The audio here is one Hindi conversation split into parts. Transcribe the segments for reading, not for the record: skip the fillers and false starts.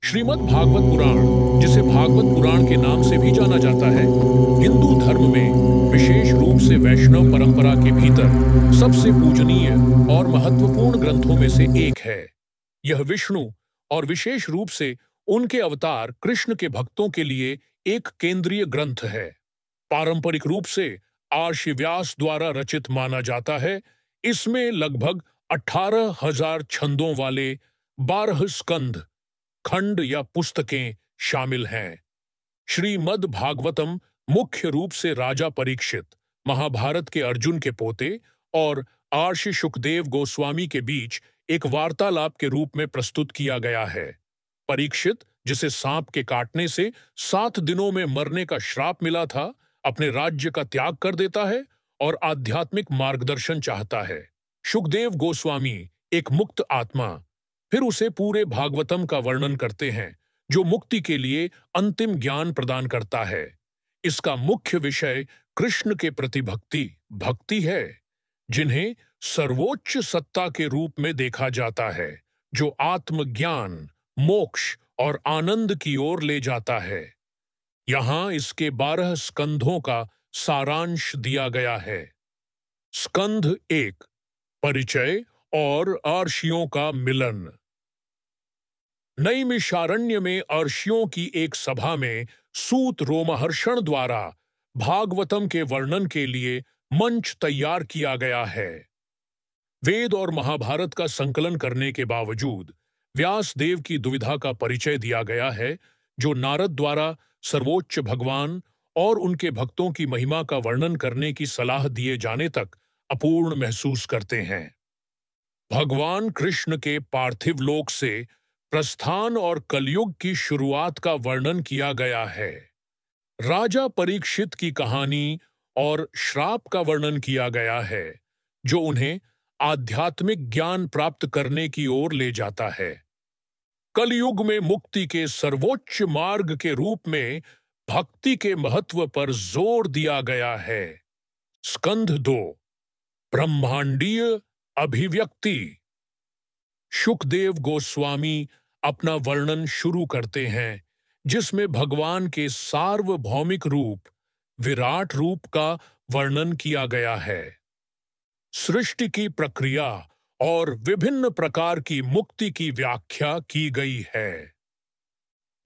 श्रीमद् भागवत पुराण, जिसे भागवत पुराण के नाम से भी जाना जाता है, हिंदू धर्म में विशेष रूप से वैष्णव परंपरा के भीतर सबसे पूजनीय और महत्वपूर्ण ग्रंथों में से एक है। यह विष्णु और विशेष रूप से उनके अवतार कृष्ण के भक्तों के लिए एक केंद्रीय ग्रंथ है। पारंपरिक रूप से आर्षि व्यास द्वारा रचित माना जाता है। इसमें लगभग 18,000 छंदों वाले 12 स्कंध, खंड या पुस्तकें शामिल हैं। श्रीमद् भागवतम मुख्य रूप से राजा परीक्षित, महाभारत के अर्जुन के पोते, और आर्षि सुखदेव गोस्वामी के बीच एक वार्तालाप के रूप में प्रस्तुत किया गया है। परीक्षित, जिसे सांप के काटने से 7 दिनों में मरने का श्राप मिला था, अपने राज्य का त्याग कर देता है और आध्यात्मिक मार्गदर्शन चाहता है। सुखदेव गोस्वामी, एक मुक्त आत्मा, फिर उसे पूरे भागवतम का वर्णन करते हैं, जो मुक्ति के लिए अंतिम ज्ञान प्रदान करता है। इसका मुख्य विषय कृष्ण के प्रति भक्ति है, जिन्हें सर्वोच्च सत्ता के रूप में देखा जाता है, जो आत्मज्ञान, मोक्ष और आनंद की ओर ले जाता है। यहाँ इसके 12 स्कंधों का सारांश दिया गया है। स्कंध 1, परिचय और अर्षियों का मिलन। नैमिषारण्य में अर्षियों की एक सभा में सूत रोमहर्षण द्वारा भागवतम के वर्णन के लिए मंच तैयार किया गया है। वेद और महाभारत का संकलन करने के बावजूद व्यास देव की दुविधा का परिचय दिया गया है, जो नारद द्वारा सर्वोच्च भगवान और उनके भक्तों की महिमा का वर्णन करने की सलाह दिए जाने तक अपूर्ण महसूस करते हैं। भगवान कृष्ण के पार्थिव लोक से प्रस्थान और कलयुग की शुरुआत का वर्णन किया गया है। राजा परीक्षित की कहानी और श्राप का वर्णन किया गया है, जो उन्हें आध्यात्मिक ज्ञान प्राप्त करने की ओर ले जाता है। कलयुग में मुक्ति के सर्वोच्च मार्ग के रूप में भक्ति के महत्व पर जोर दिया गया है। स्कंध 2, ब्रह्मांडीय अभिव्यक्ति। सुखदेव गोस्वामी अपना वर्णन शुरू करते हैं, जिसमें भगवान के सार्वभौमिक रूप, विराट रूप का वर्णन किया गया है। सृष्टि की प्रक्रिया और विभिन्न प्रकार की मुक्ति की व्याख्या की गई है।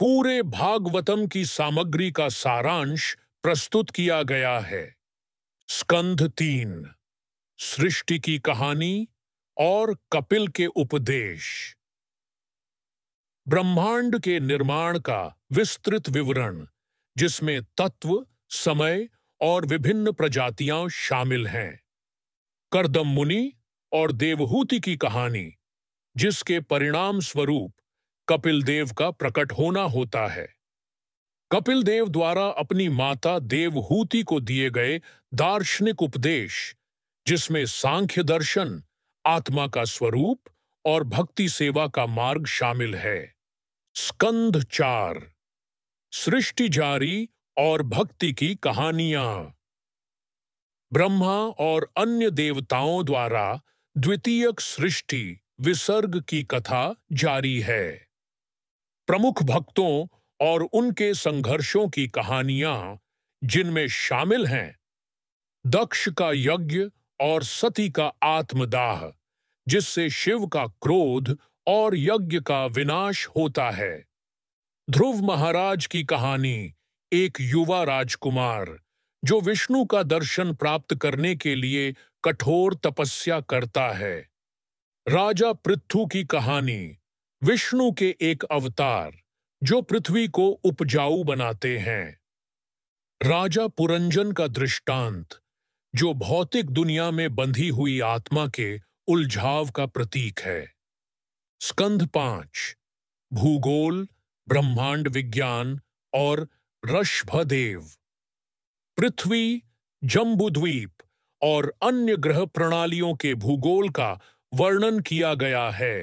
पूरे भागवतम की सामग्री का सारांश प्रस्तुत किया गया है। स्कंध 3, सृष्टि की कहानी और कपिल के उपदेश। ब्रह्मांड के निर्माण का विस्तृत विवरण, जिसमें तत्व, समय और विभिन्न प्रजातियां शामिल हैं। कर्दम मुनि और देवहूति की कहानी, जिसके परिणाम स्वरूप कपिल देव का प्रकट होना होता है। कपिल देव द्वारा अपनी माता देवहूति को दिए गए दार्शनिक उपदेश, जिसमें सांख्य दर्शन, आत्मा का स्वरूप और भक्ति सेवा का मार्ग शामिल है। स्कंध 4, सृष्टि जारी और भक्ति की कहानियां। ब्रह्मा और अन्य देवताओं द्वारा द्वितीयक सृष्टि विसर्ग की कथा जारी है। प्रमुख भक्तों और उनके संघर्षों की कहानियां, जिनमें शामिल हैं दक्ष का यज्ञ और सती का आत्मदाह, जिससे शिव का क्रोध और यज्ञ का विनाश होता है। ध्रुव महाराज की कहानी, एक युवा राजकुमार जो विष्णु का दर्शन प्राप्त करने के लिए कठोर तपस्या करता है। राजा पृथु की कहानी, विष्णु के एक अवतार जो पृथ्वी को उपजाऊ बनाते हैं। राजा पुरंजन का दृष्टांत, जो भौतिक दुनिया में बंधी हुई आत्मा के उलझाव का प्रतीक है। स्कंध 5, भूगोल, ब्रह्मांड विज्ञान और ऋषभदेव। पृथ्वी, जम्बूद्वीप और अन्य ग्रह प्रणालियों के भूगोल का वर्णन किया गया है।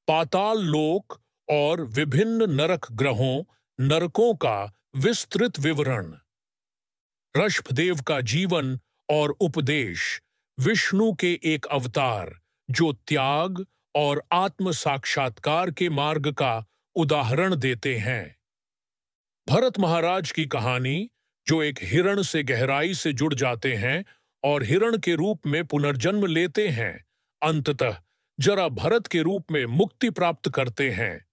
पाताल लोक और विभिन्न नरक ग्रहों, नरकों का विस्तृत विवरण। ऋषभदेव का जीवन और उपदेश, विष्णु के एक अवतार जो त्याग और आत्म साक्षात्कार के मार्ग का उदाहरण देते हैं। भरत महाराज की कहानी, जो एक हिरण से गहराई से जुड़ जाते हैं और हिरण के रूप में पुनर्जन्म लेते हैं, अंततः जरा भरत के रूप में मुक्ति प्राप्त करते हैं।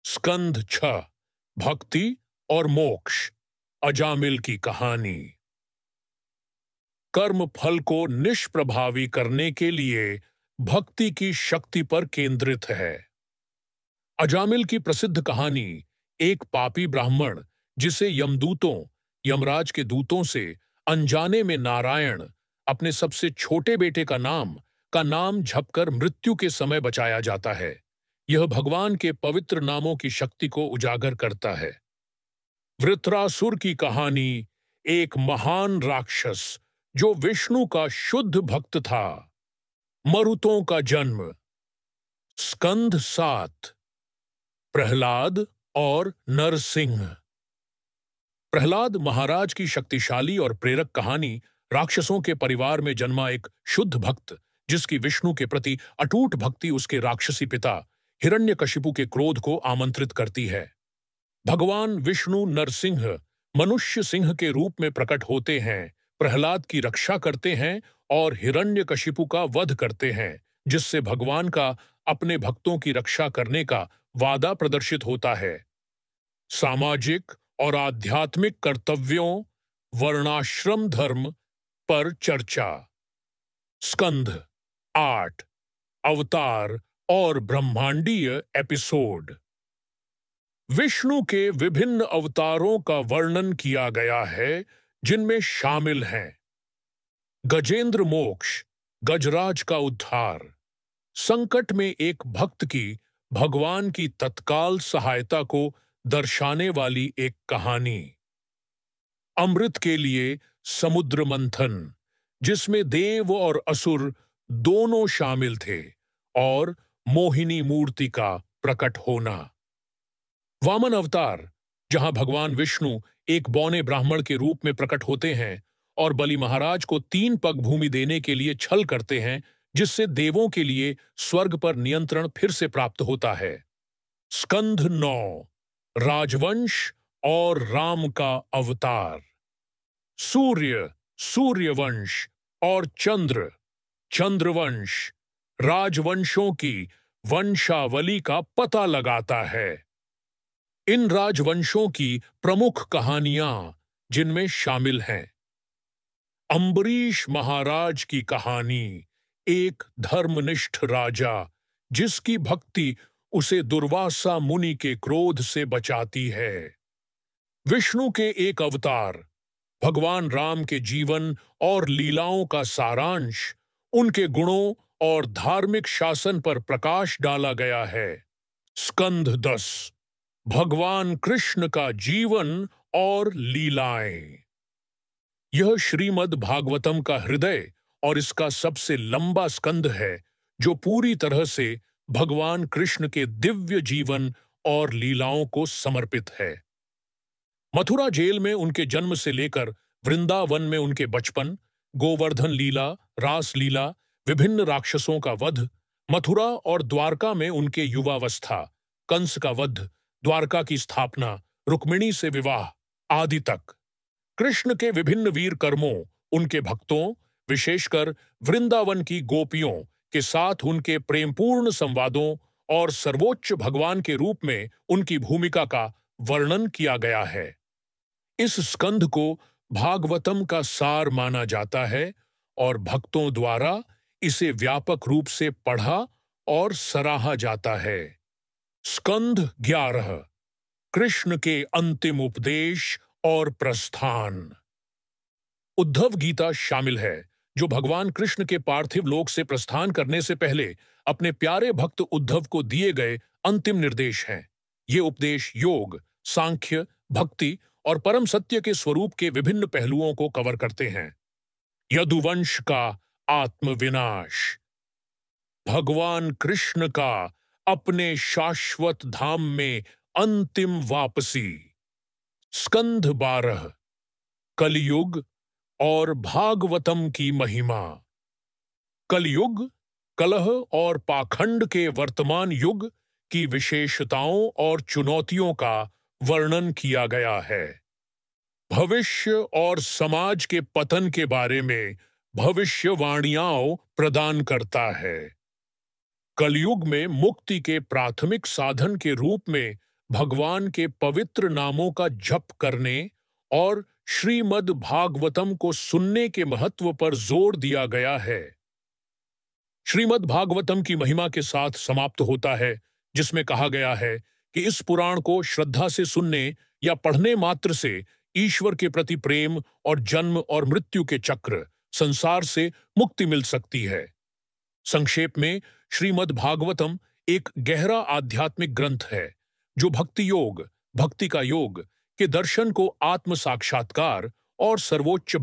स्कंध 6, भक्ति और मोक्ष, अजामिल की कहानी। कर्म फल को निष्प्रभावी करने के लिए भक्ति की शक्ति पर केंद्रित है। अजामिल की प्रसिद्ध कहानी एक पापी ब्राह्मण, जिसे यमराज के दूतों से अनजाने में नारायण, अपने सबसे छोटे बेटे का नाम झपकर मृत्यु के समय बचाया जाता है। यह भगवान के पवित्र नामों की शक्ति को उजागर करता है। वृत्रासुर की कहानी एक महान राक्षस, जो विष्णु का शुद्ध भक्त था। मरुतों का जन्म। स्कंध 7, प्रहलाद और नरसिंह। प्रहलाद महाराज की शक्तिशाली और प्रेरक कहानी राक्षसों के परिवार में जन्मा एक शुद्ध भक्त, जिसकी विष्णु के प्रति अटूट भक्ति उसके राक्षसी पिता हिरण्यकशिपु के क्रोध को आमंत्रित करती है। भगवान विष्णु नरसिंह मनुष्य सिंह के रूप में प्रकट होते हैं, प्रहलाद की रक्षा करते हैं और हिरण्यकशिपु का वध करते हैं, जिससे भगवान का अपने भक्तों की रक्षा करने का वादा प्रदर्शित होता है। सामाजिक और आध्यात्मिक कर्तव्यों, वर्णाश्रम धर्म पर चर्चा। स्कंध 8, अवतार और ब्रह्मांडीय एपिसोड। विष्णु के विभिन्न अवतारों का वर्णन किया गया है, जिनमें शामिल हैं गजेंद्र मोक्ष, गजराज का उद्धार, संकट में एक भक्त की भगवान की तत्काल सहायता को दर्शाने वाली एक कहानी, अमृत के लिए समुद्र मंथन, जिसमें देव और असुर दोनों शामिल थे, और मोहिनी मूर्ति का प्रकट होना। वामन अवतार, जहां भगवान विष्णु एक बौने ब्राह्मण के रूप में प्रकट होते हैं और बलि महाराज को 3 पग भूमि देने के लिए छल करते हैं, जिससे देवों के लिए स्वर्ग पर नियंत्रण फिर से प्राप्त होता है। स्कंध 9, राजवंश और राम का अवतार। सूर्य, सूर्यवंश और चंद्र, चंद्रवंश, राजवंशों की वंशावली का पता लगाता है। इन राजवंशों की प्रमुख कहानियां, जिनमें शामिल हैं अम्बरीश महाराज की कहानी, एक धर्मनिष्ठ राजा जिसकी भक्ति उसे दुर्वासा मुनि के क्रोध से बचाती है। विष्णु के एक अवतार, भगवान राम के जीवन और लीलाओं का सारांश, उनके गुणों और धार्मिक शासन पर प्रकाश डाला गया है। स्कंध 10, भगवान कृष्ण का जीवन और लीलाएं। यह श्रीमद् भागवतम का हृदय और इसका सबसे लंबा स्कंध है, जो पूरी तरह से भगवान कृष्ण के दिव्य जीवन और लीलाओं को समर्पित है। मथुरा जेल में उनके जन्म से लेकर वृंदावन में उनके बचपन, गोवर्धन लीला, रास लीला, विभिन्न राक्षसों का वध, मथुरा और द्वारका में उनके युवावस्था, कंस का वध, द्वारका की स्थापना, रुक्मिणी से विवाह आदि तक, कृष्ण के विभिन्न वीर कर्मों, उनके भक्तों, विशेषकर वृंदावन की गोपियों के साथ उनके प्रेमपूर्ण संवादों और सर्वोच्च भगवान के रूप में उनकी भूमिका का वर्णन किया गया है। इस स्कंध को भागवतम का सार माना जाता है और भक्तों द्वारा इसे व्यापक रूप से पढ़ा और सराहा जाता है। स्कंध 11, कृष्ण के अंतिम उपदेश और प्रस्थान। उद्धव गीता शामिल है, जो भगवान कृष्ण के पार्थिव लोक से प्रस्थान करने से पहले अपने प्यारे भक्त उद्धव को दिए गए अंतिम निर्देश हैं। ये उपदेश योग, सांख्य, भक्ति और परम सत्य के स्वरूप के विभिन्न पहलुओं को कवर करते हैं। यदुवंश का आत्मविनाश, भगवान कृष्ण का अपने शाश्वत धाम में अंतिम वापसी। स्कंध 12, कलयुग और भागवतम की महिमा। कलयुग, कलह और पाखंड के वर्तमान युग की विशेषताओं और चुनौतियों का वर्णन किया गया है। भविष्य और समाज के पतन के बारे में भविष्यवाणियां प्रदान करता है। कलयुग में मुक्ति के प्राथमिक साधन के रूप में भगवान के पवित्र नामों का जप करने और श्रीमद् भागवतम को सुनने के महत्व पर जोर दिया गया है। श्रीमद् भागवतम की महिमा के साथ समाप्त होता है, जिसमें कहा गया है कि इस पुराण को श्रद्धा से सुनने या पढ़ने मात्र से ईश्वर के प्रति प्रेम और जन्म और मृत्यु के चक्र, संसार से मुक्ति मिल सकती है। संक्षेप में, श्रीमद् भागवतम एक गहरा आध्यात्मिक ग्रंथ है जो भक्ति योग, भक्ति का योग के दर्शन को आत्म साक्षात्कार और सर्वोच्च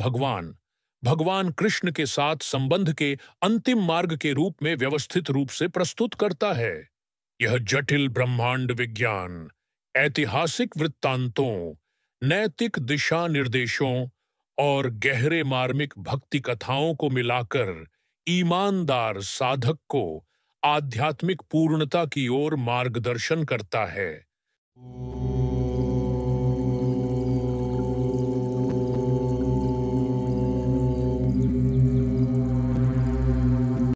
भगवान कृष्ण के साथ संबंध के अंतिम मार्ग के रूप में व्यवस्थित रूप से प्रस्तुत करता है। यह जटिल ब्रह्मांड विज्ञान, ऐतिहासिक वृत्तांतों, नैतिक दिशा निर्देशों और गहरे मार्मिक भक्ति कथाओं को मिलाकर ईमानदार साधक को आध्यात्मिक पूर्णता की ओर मार्गदर्शन करता है।